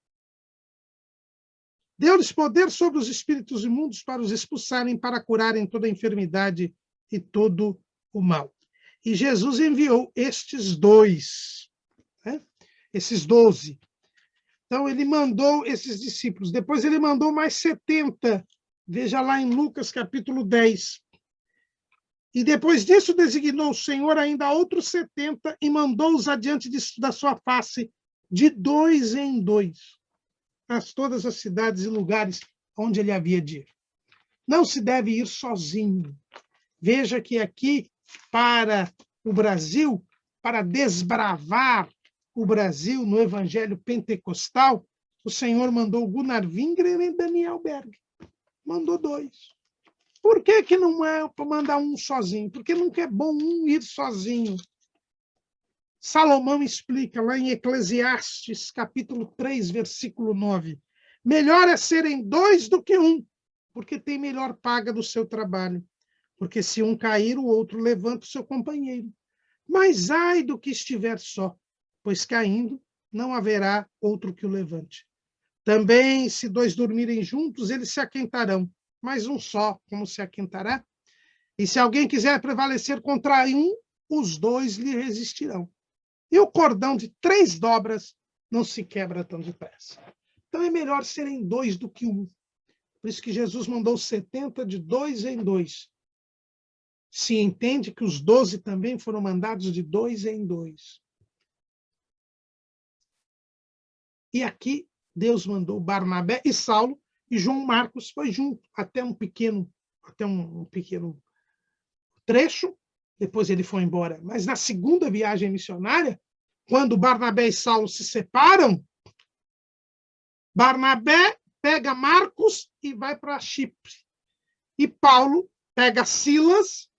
deu-lhes poder sobre os espíritos imundos para os expulsarem, para curarem toda a enfermidade e todo o mal. E Jesus enviou estes 2, né? Esses 12. Então, ele mandou esses discípulos. Depois, ele mandou mais 70. Veja lá em Lucas, capítulo 10. E depois disso, designou o Senhor ainda outros 70 e mandou-os adiante da sua face, de 2 em 2, a todas as cidades e lugares onde ele havia de ir. Não se deve ir sozinho. Veja que aqui, para o Brasil, para desbravar o Brasil no Evangelho Pentecostal, o Senhor mandou Gunnar Wingren e Daniel Berg. Mandou 2. Por que não é para mandar um sozinho? Porque nunca é bom um ir sozinho. Salomão explica lá em Eclesiastes, capítulo 3, versículo 9. Melhor é serem dois do que um, porque tem melhor paga do seu trabalho. Porque se um cair, o outro levanta o seu companheiro. Mas ai do que estiver só, pois caindo, não haverá outro que o levante. Também, se dois dormirem juntos, eles se aquentarão, mas um só, como se aquentará? E se alguém quiser prevalecer contra um, os dois lhe resistirão. E o cordão de 3 dobras não se quebra tão depressa. Então é melhor serem dois do que um. Por isso que Jesus mandou 70 de 2 em 2. Se entende que os 12 também foram mandados de 2 em 2. E aqui Deus mandou Barnabé e Saulo, e João Marcos foi junto até um pequeno trecho, depois ele foi embora. Mas na segunda viagem missionária, quando Barnabé e Saulo se separam, Barnabé pega Marcos e vai para Chipre. E Paulo pega Silas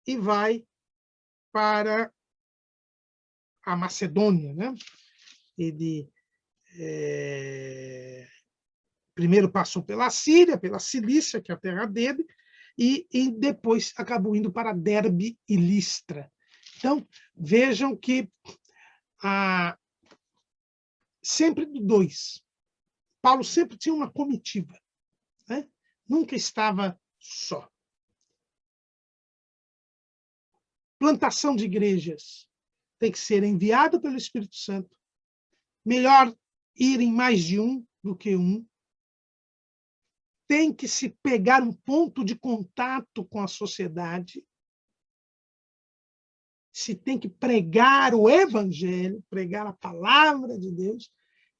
e vai para a Macedônia, né? Ele primeiro passou pela Síria, pela Cilícia, que é a terra dele, e depois acabou indo para Derbe e Listra. Então, vejam que sempre de 2. Paulo sempre tinha uma comitiva, né? Nunca estava só. Plantação de igrejas tem que ser enviada pelo Espírito Santo. Melhor ir em mais de um do que um. Tem que se pegar um ponto de contato com a sociedade. Se tem que pregar o evangelho, pregar a palavra de Deus,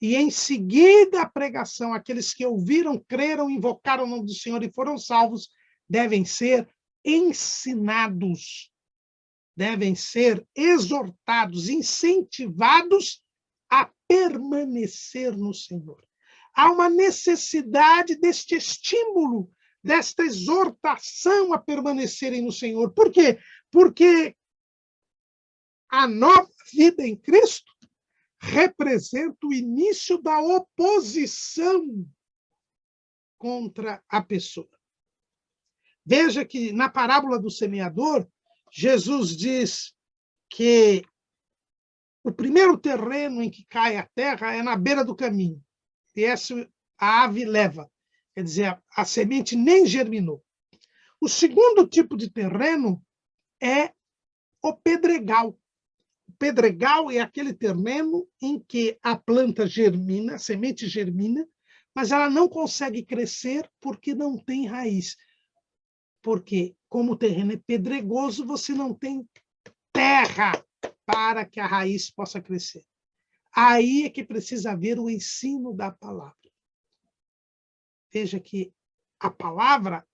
e em seguida a pregação, aqueles que ouviram, creram, invocaram o nome do Senhor e foram salvos, devem ser ensinados, devem ser exortados, incentivados a permanecer no Senhor. Há uma necessidade deste estímulo, desta exortação a permanecerem no Senhor. Por quê? Porque a nova vida em Cristo representa o início da oposição contra a pessoa. Veja que na parábola do semeador, Jesus diz que o primeiro terreno em que cai a terra é na beira do caminho. E essa a ave leva. Quer dizer, a semente nem germinou. O segundo tipo de terreno é o pedregal. O pedregal é aquele terreno em que a planta germina, a semente germina, mas ela não consegue crescer porque não tem raiz. Porque, como o terreno é pedregoso, você não tem terra para que a raiz possa crescer. Aí é que precisa haver o ensino da palavra. Veja que a palavra,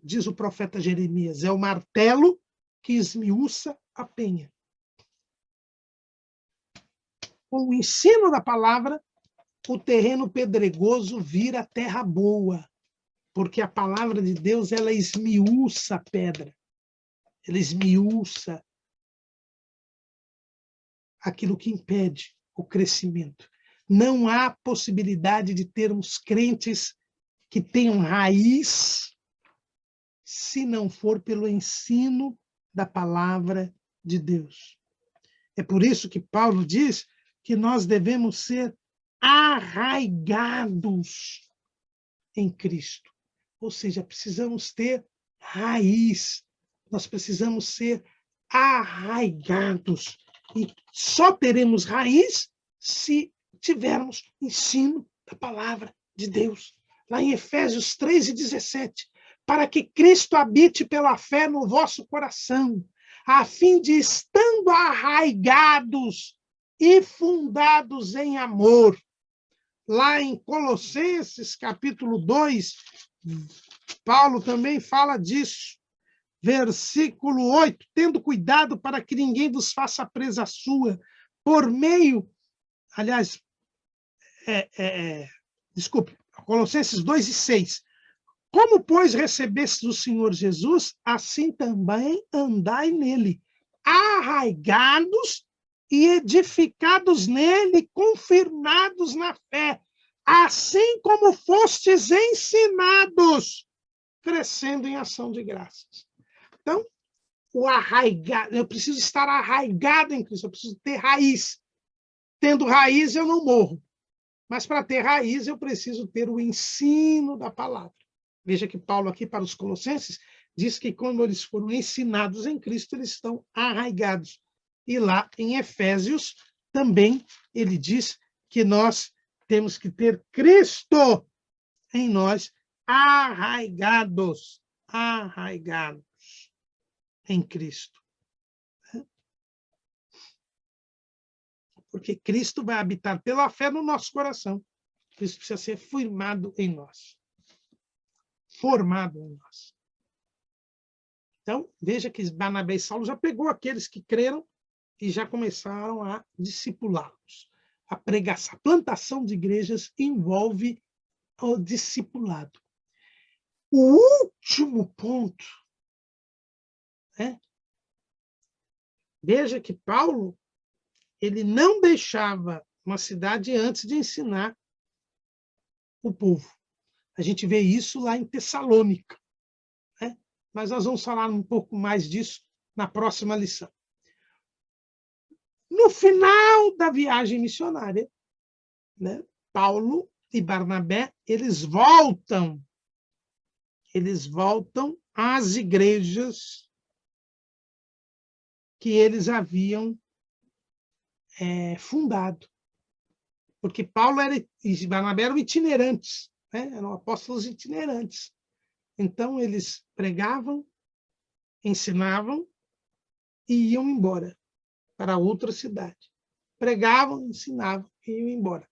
diz o profeta Jeremias, é o martelo que esmiuça a penha. Com o ensino da palavra, o terreno pedregoso vira terra boa, porque a palavra de Deus, ela esmiuça a pedra, ela esmiuça aquilo que impede o crescimento. Não há possibilidade de termos crentes que tenham raiz se não for pelo ensino da palavra de Deus. É por isso que Paulo diz que nós devemos ser arraigados em Cristo. Ou seja, precisamos ter raiz. Nós precisamos ser arraigados. E só teremos raiz se tivermos ensino da palavra de Deus. Lá em Efésios 3:17, para que Cristo habite pela fé no vosso coração, a fim de, estando arraigados e fundados em amor. Lá em Colossenses, capítulo 2, Paulo também fala disso. Versículo 8, tendo cuidado para que ninguém vos faça presa sua, por meio, aliás, desculpe, Colossenses 2:6. Como, pois, recebestes o Senhor Jesus, assim também andai nele, arraigados e edificados nele, confirmados na fé, assim como fostes ensinados, crescendo em ação de graças. Então, o arraigado, eu preciso estar arraigado em Cristo, eu preciso ter raiz. Tendo raiz, eu não morro. Mas para ter raiz, eu preciso ter o ensino da palavra. Veja que Paulo, aqui para os Colossenses, diz que quando eles foram ensinados em Cristo, eles estão arraigados. E lá em Efésios, também ele diz que nós temos que ter Cristo em nós, arraigados em Cristo. Porque Cristo vai habitar pela fé no nosso coração. Cristo precisa ser formado em nós. Formado em nós. Então, veja que Barnabé e Saulo já pegou aqueles que creram e já começaram a discipulá-los. A pregação, a plantação de igrejas envolve o discipulado. O último ponto, veja que Paulo ele não deixava uma cidade antes de ensinar o povo. A gente vê isso lá em Tessalônica. Mas nós vamos falar um pouco mais disso na próxima lição. No final da viagem missionária, Paulo e Barnabé, eles voltam às igrejas que eles haviam fundado. Porque Paulo e Barnabé eram itinerantes, eram apóstolos itinerantes. Então, eles pregavam, ensinavam e iam embora para outra cidade. Pregavam, ensinavam e iam embora.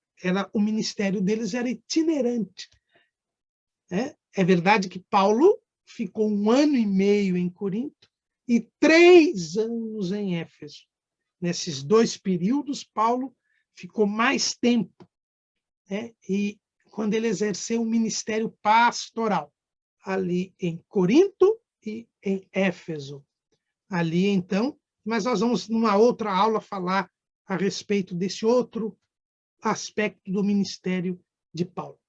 O ministério deles era itinerante. É verdade que Paulo ficou 1 ano e meio em Corinto e 3 anos em Éfeso. Nesses 2 períodos, Paulo ficou mais tempo, e quando ele exerceu o ministério pastoral, ali em Corinto e em Éfeso. Ali, então, mas nós vamos, numa outra aula, falar a respeito desse outro aspecto do ministério de Paulo.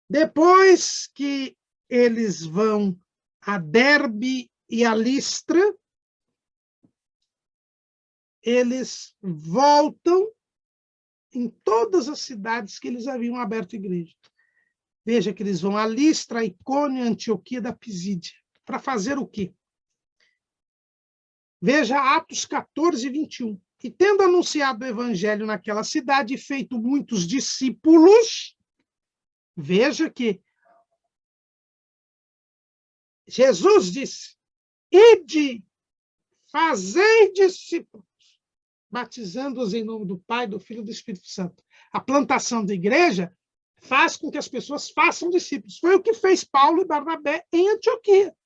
Depois que eles vão a Derbe e a Listra, eles voltam em todas as cidades que eles haviam aberto igreja. Veja que eles vão a Listra, Icônio, Antioquia da Pisídia. Para fazer o quê? Veja Atos 14, 21. E tendo anunciado o evangelho naquela cidade e feito muitos discípulos, veja que Jesus disse: ide, fazei discípulos, batizando-os em nome do Pai, do Filho e do Espírito Santo. A plantação da igreja faz com que as pessoas façam discípulos. Foi o que fez Paulo e Barnabé em Antioquia.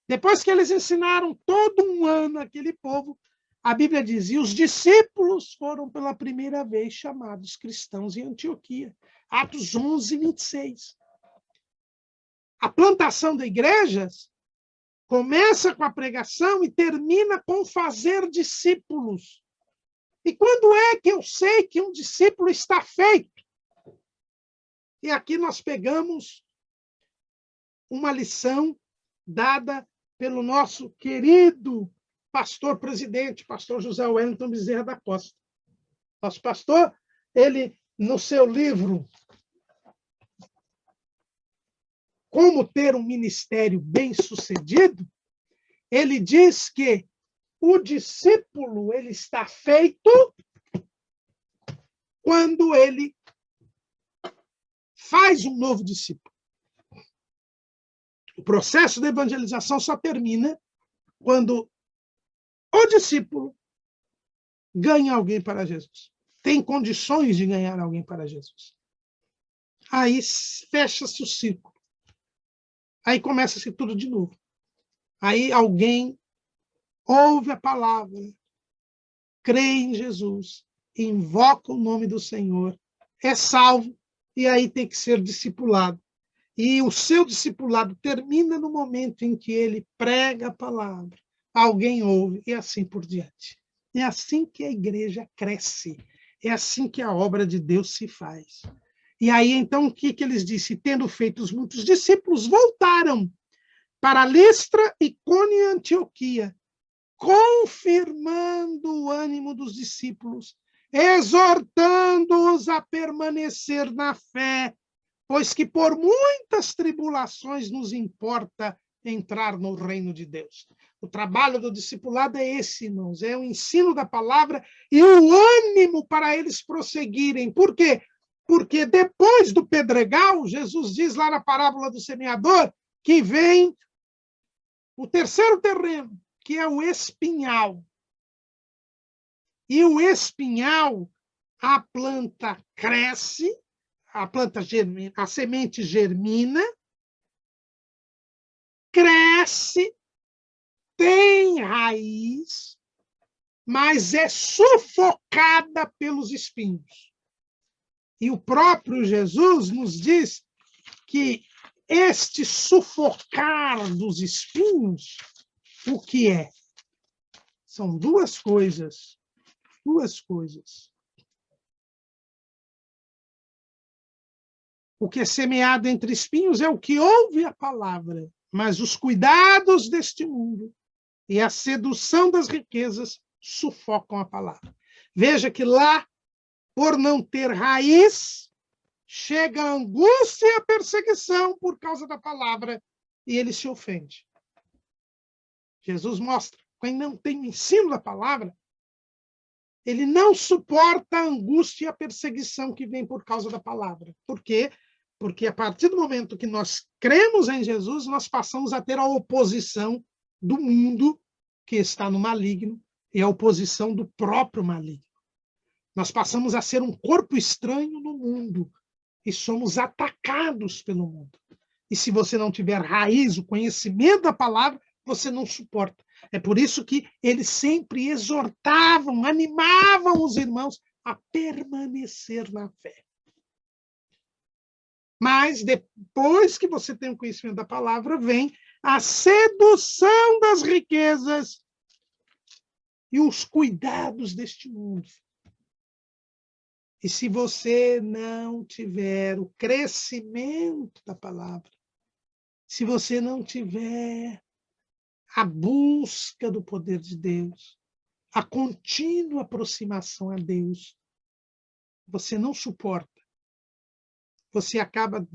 Depois que eles ensinaram todo 1 ano aquele povo, a Bíblia diz, e os discípulos foram pela primeira vez chamados cristãos em Antioquia. Atos 11, 26. A plantação de igrejas começa com a pregação e termina com fazer discípulos. E quando é que eu sei que um discípulo está feito? E aqui nós pegamos uma lição dada pelo nosso querido pastor-presidente, pastor José Wellington Bezerra da Costa. Nosso pastor, ele, no seu livro Como Ter um Ministério Bem-Sucedido, ele diz que o discípulo ele está feito quando ele faz um novo discípulo. O processo de evangelização só termina quando o discípulo ganha alguém para Jesus. Tem condições de ganhar alguém para Jesus. Aí fecha-se o círculo. Aí começa-se tudo de novo. Aí alguém ouve a palavra, crê em Jesus, invoca o nome do Senhor, é salvo, e aí tem que ser discipulado. E o seu discipulado termina no momento em que ele prega a palavra, alguém ouve, e assim por diante. É assim que a igreja cresce, é assim que a obra de Deus se faz. E aí, então, o que eles disseram? Tendo feito muitos discípulos, voltaram para Listra, Icônio e Antioquia, confirmando o ânimo dos discípulos, exortando-os a permanecer na fé, pois que por muitas tribulações nos importa entrar no reino de Deus. O trabalho do discipulado é esse, irmãos, é o ensino da palavra e o ânimo para eles prosseguirem. Por quê? Porque depois do pedregal, Jesus diz lá na parábola do semeador, que vem o terceiro terreno, que é o espinhal. E o espinhal, a planta cresce, a planta germina, a semente germina, cresce, tem raiz, mas é sufocada pelos espinhos. E o próprio Jesus nos diz que este sufocar dos espinhos, o que é? São duas coisas. Duas coisas. O que é semeado entre espinhos é o que ouve a palavra, mas os cuidados deste mundo e a sedução das riquezas sufocam a palavra. Veja que lá, por não ter raiz, chega a angústia e a perseguição por causa da palavra, e ele se ofende. Jesus mostra, quem não tem o ensino da palavra, ele não suporta a angústia e a perseguição que vem por causa da palavra. Por quê? Porque a partir do momento que nós cremos em Jesus, nós passamos a ter a oposição do mundo que está no maligno e a oposição do próprio maligno. Nós passamos a ser um corpo estranho no mundo e somos atacados pelo mundo. E se você não tiver raiz, o conhecimento da palavra, você não suporta. É por isso que eles sempre exortavam, animavam os irmãos a permanecer na fé. Mas depois que você tem o conhecimento da palavra, vem a sedução das riquezas e os cuidados deste mundo. E se você não tiver o crescimento da palavra, se você não tiver a busca do poder de Deus, a contínua aproximação a Deus, você não suporta. Você acaba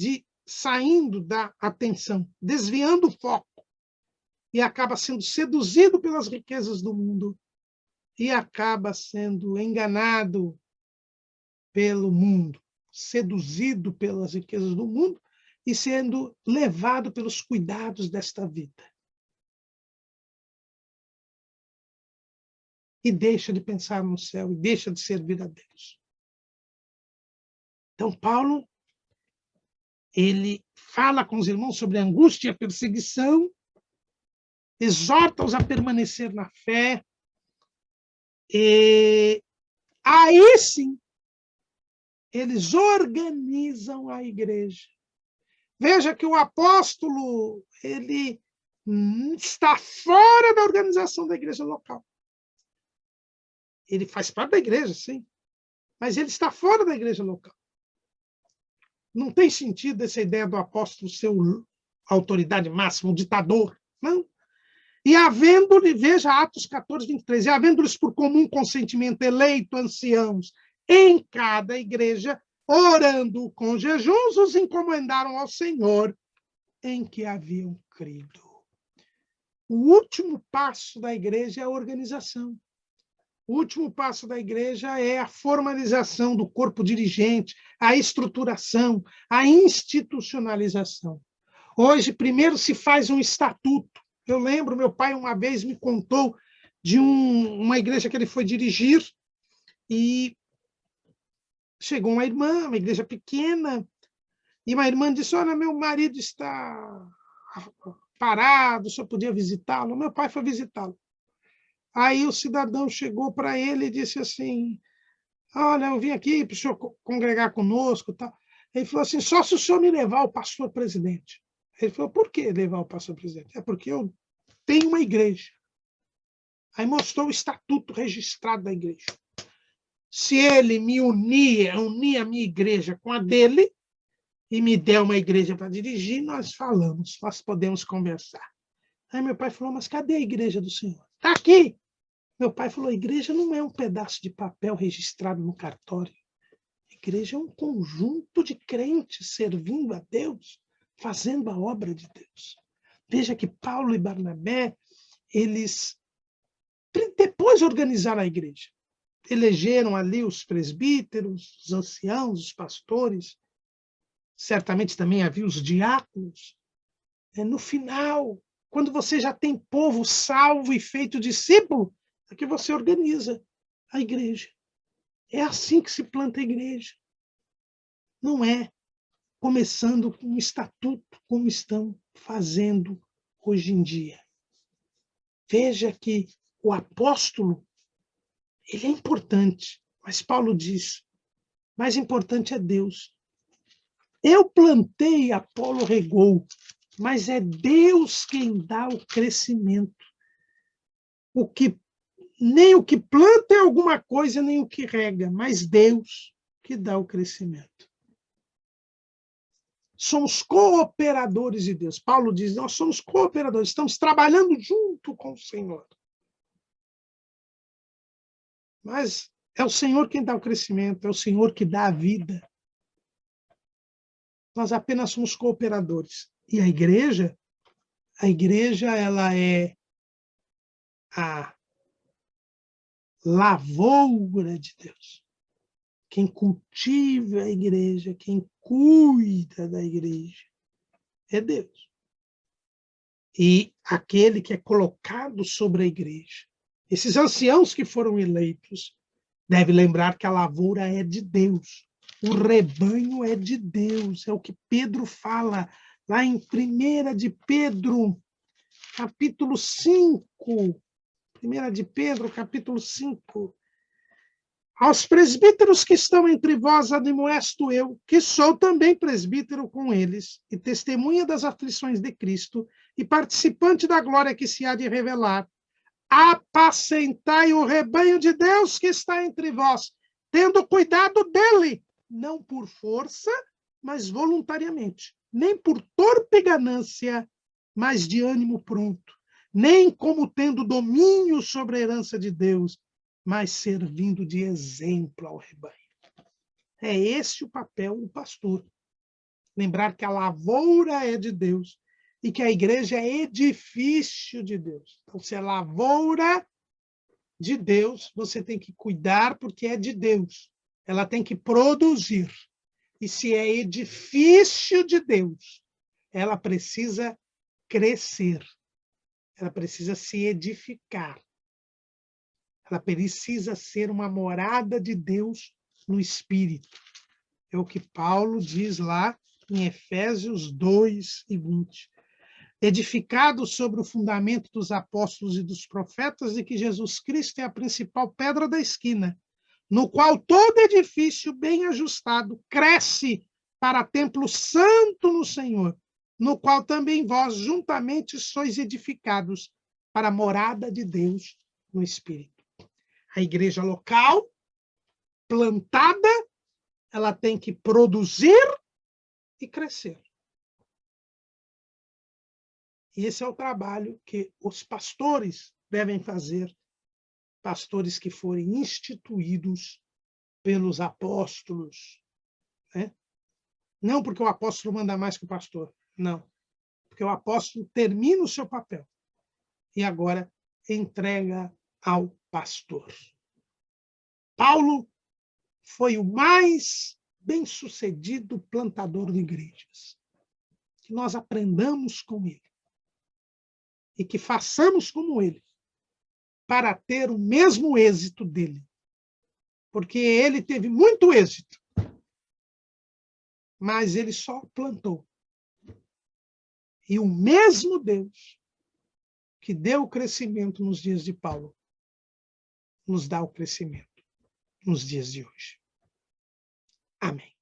saindo da atenção, desviando o foco, e acaba sendo seduzido pelas riquezas do mundo, e acaba sendo enganado pelo mundo, seduzido pelas riquezas do mundo, e sendo levado pelos cuidados desta vida. E deixa de pensar no céu, e deixa de servir a Deus. Então, Paulo, ele fala com os irmãos sobre a angústia e a perseguição, exorta-os a permanecer na fé, e aí sim, eles organizam a igreja. Veja que o apóstolo, ele está fora da organização da igreja local. Ele faz parte da igreja, sim, mas ele está fora da igreja local. Não tem sentido essa ideia do apóstolo ser a autoridade máxima, o ditador, não. E havendo-lhe, veja Atos 14, 23, e havendo-lhes por comum consentimento eleito anciãos em cada igreja, orando com jejuns, os encomendaram ao Senhor em que haviam crido. O último passo da igreja é a organização. O último passo da igreja é a formalização do corpo dirigente, a estruturação, a institucionalização. Hoje, primeiro se faz um estatuto. Eu lembro, meu pai uma vez me contou de uma igreja que ele foi dirigir e chegou uma irmã, uma igreja pequena, e uma irmã disse, olha, meu marido está parado, o senhor podia visitá-lo? Meu pai foi visitá-lo. Aí o cidadão chegou para ele e disse assim, olha, eu vim aqui para o senhor congregar conosco. Tal. Ele falou assim, só se o senhor me levar ao pastor presidente. Ele falou, por que levar o pastor presidente? É porque eu tenho uma igreja. Aí mostrou o estatuto registrado da igreja. Se ele me unir a minha igreja com a dele, e me der uma igreja para dirigir, nós falamos, nós podemos conversar. Aí meu pai falou, mas cadê a igreja do Senhor? Está aqui. Meu pai falou, a igreja não é um pedaço de papel registrado no cartório. A igreja é um conjunto de crentes servindo a Deus, fazendo a obra de Deus. Veja que Paulo e Barnabé, eles depois organizaram a igreja. Elegeram ali os presbíteros, os anciãos, os pastores. Certamente também havia os diáconos. No final, quando você já tem povo salvo e feito discípulo, é que você organiza a igreja. É assim que se planta a igreja. Não é começando com um estatuto, como estão fazendo hoje em dia. Veja que o apóstolo, ele é importante, mas Paulo diz, mais importante é Deus. Eu plantei, Apolo regou, mas é Deus quem dá o crescimento. Nem o que planta é alguma coisa, nem o que rega, mas Deus que dá o crescimento. Somos cooperadores de Deus. Paulo diz, nós somos cooperadores, estamos trabalhando junto com o Senhor. Mas é o Senhor quem dá o crescimento, é o Senhor que dá a vida. Nós apenas somos cooperadores. E a igreja ela é a lavoura de Deus. Quem cultiva a igreja, quem cuida da igreja, é Deus. E aquele que é colocado sobre a igreja, esses anciãos que foram eleitos, deve lembrar que a lavoura é de Deus. O rebanho é de Deus. É o que Pedro fala lá em 1 de Pedro, capítulo 5. 1 de Pedro, capítulo 5. Aos presbíteros que estão entre vós, admoesto eu, que sou também presbítero com eles, e testemunha das aflições de Cristo, e participante da glória que se há de revelar. Apacentai o rebanho de Deus que está entre vós, tendo cuidado dele, não por força, mas voluntariamente, nem por torpe ganância, mas de ânimo pronto, nem como tendo domínio sobre a herança de Deus, mas servindo de exemplo ao rebanho. É esse o papel do pastor. Lembrar que a lavoura é de Deus e que a igreja é edifício de Deus. Então, se é lavoura de Deus, você tem que cuidar porque é de Deus. Ela tem que produzir. E se é edifício de Deus, ela precisa crescer. Ela precisa se edificar. Ela precisa ser uma morada de Deus no Espírito. É o que Paulo diz lá em Efésios 2:20. Edificado sobre o fundamento dos apóstolos e dos profetas, e que Jesus Cristo é a principal pedra da esquina, no qual todo edifício bem ajustado cresce para templo santo no Senhor, no qual também vós juntamente sois edificados para a morada de Deus no Espírito. A igreja local, plantada, ela tem que produzir e crescer. E esse é o trabalho que os pastores devem fazer, pastores que forem instituídos pelos apóstolos. Né? Não porque o apóstolo manda mais que o pastor, não. Porque o apóstolo termina o seu papel e agora entrega ao pastor. Paulo foi o mais bem-sucedido plantador de igrejas. Que nós aprendamos com ele e que façamos como ele, para ter o mesmo êxito dele. Porque ele teve muito êxito, mas ele só plantou. E o mesmo Deus que deu o crescimento nos dias de Paulo, nos dá o crescimento nos dias de hoje. Amém.